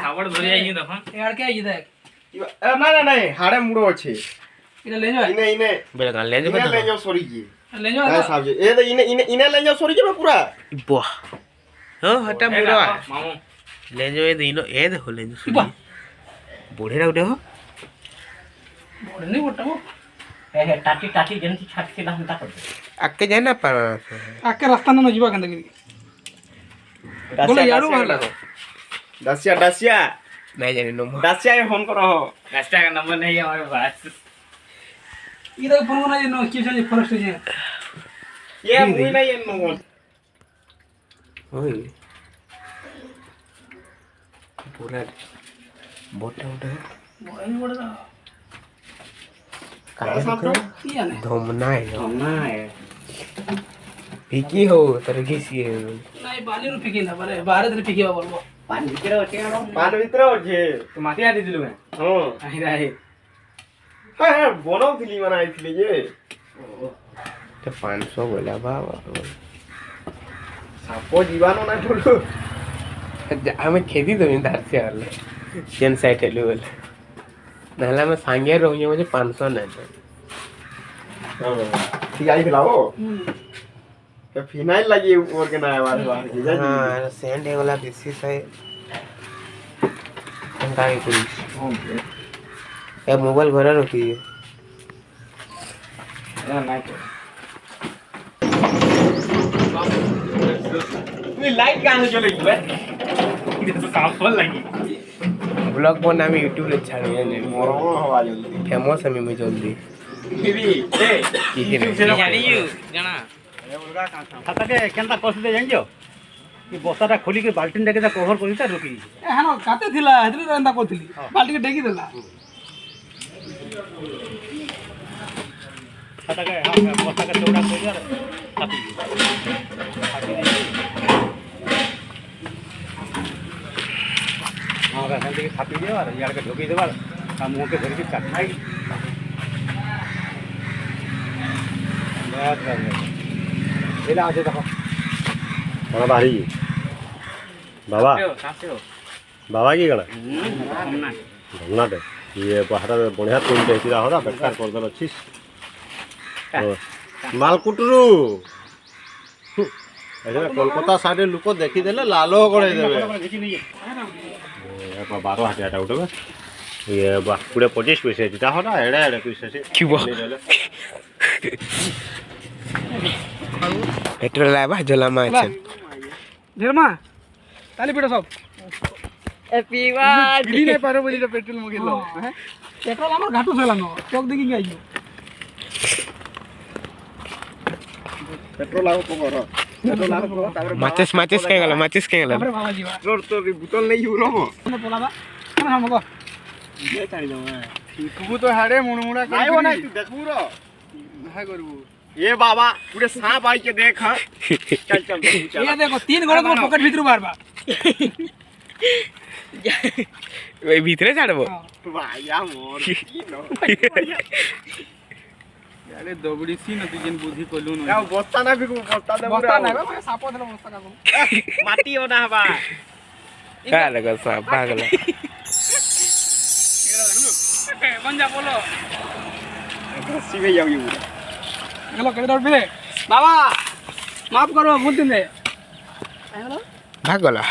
support ধরে যাই তখন এর কে আই দেখ না না না হাড়ে মুড়ো আছে এটা লে যাও ইনে ইনে বেলগান লেঞ্জ ইনে লেঞ্জো সরি গিয়ে লে যাও হ্যাঁ সাবজে এ তো ইনে ইনে ইনে লেঞ্জো সরি যাবে পুরা বাহ হ্যাঁ হটা মুড়ো মামু লেঞ্জ এ দিনো এ দেখো লেঞ্জ সুনি বড়েরা উঠে হো বড় নেই বড়টা হ্যাঁ টাটি টাটি যেমন ছাটকে দাম তা করবে আকে যায় না পার আকে রাস্তা না ଯିବା কেন দেখি বলে यार ভালো দাসিয়া দাসিয়া নাই জানি নম্বর দাসিয়া ফোন করো रास्ता का नंबर नहीं है हमारे पास ইদা ফোন না নো কি জানি ফরেস্ট যে এ মুই নাই এন নো ওই পুরা বড়টা উঠে বড় বড় না কি জানে ধমনা है ना है ফিকি হো তার গেছি নাই বালির ফিকি না পারে বারে ধরে ফিকিবা বলবো पानी भीतर होते हैं পান ভিতরে আছে तो माटी आती दिलु में হ্যাঁ आई रहे হ্যাঁ হ্যাঁ বনাও দিলি মানে আইছিলি যে তো 500 বলা বাবা সাপো জীবানো না বলো আমি খেদি তো দাঁড়তে আলে চেন সাইড হেলু বলে নাহলে আমি সাঙ্গে রহুছি মুঝে 500 নাই ঠিক আই ফেলাও তো ফিনাইল লাগি ওর के ना आवाज बाहर की जा हाँ सेंड है वाला बेसी से अंका के कुछ ए मोबाइल घरे रखी ना ना তুই লাইট গান চলে গিয়ে ये तो साफ बोल लगी ब्लॉग बना मैं यूट्यूब रे छाड़ ने মরম হওয়া জলদি फेमस আমি মই जल्दी দিবি এ की जानी यू जाना खाता के केनता कसदे जानियो कि बस्ताटा खोली के बाल्टीन डेके कवर करिता रुकी এ হানো কাতে থিলা হেতরি তো এন্তা করছিলি বালটি কে ঢেকি দেলা खाता के हां बस्ता के चौड़ा कर यार काटी हां का संते के खापी दे और यार के ढोकी देवा आ मुंह के धर के चटनाई यार कर एला आजे देखो কোন বাড়ি বাবা साफ हो বাবা কি গড়া ना ধন্যবাদ ইয়ে বাহারা বড়িয়া তুই দেখিরা হরা বেকার করে দেল ছিস মালকুটরু এখানে কলকাতা সাইডে লোক দেখি দেলে লালো করে দেবে देखी नहीं এরপর 12 হাজারটা উঠবে ইয়ে বাহ পুরো 25 পয়সা যেটা হরা এড়ে এড়ে পয়সা সে কি বল পেট্রোল লাইবা জলা মাছেন ধেরমা তালি পিটা সব हैप्पी बर्थडे বিলি নাই পারে বলি পেট্রোল মগিল হ্যাঁ পেট্রোল আমার ঘাটু ফেলানো চোখ দেখি গাইছো পেট্রোল লাগো কর পেট্রোল লাগো তারপরে মাচিস মাচিস কে গেল মাচিস কে গেল তারপরে বাবা জিবা তোর তোর বোতল নেই উড়ব কোন পোলাবা কেন হামগো যে চাই দাও তুবু তো হাড়ে মুড়মুড়া নাই ও নাই তুই দেখবু র হাই করবু এ বাবা পুরো সাপ আইকে দেখ চল চল ये देखो 3 घोड़ा তোমার পকেট ভিতর বারবা ওই ভিতরে ছাড়বো ভাইয়া মোর কি ন আরে দবড়ি সি না তুই যেন বুদ্ধি কইলু না যাও বস্তা না বিকু বস্তা দে বস্তা না গো সাপো ধরে বস্তা কাকু মাটি ও না হবা হ্যাঁ লাগা সব পাগল বঞ্জা বলো সিবে যাও ইউ গেল কেটে দৌড় বিলে বাবা মাফ করো ভুল দিন দে ভাগ গলা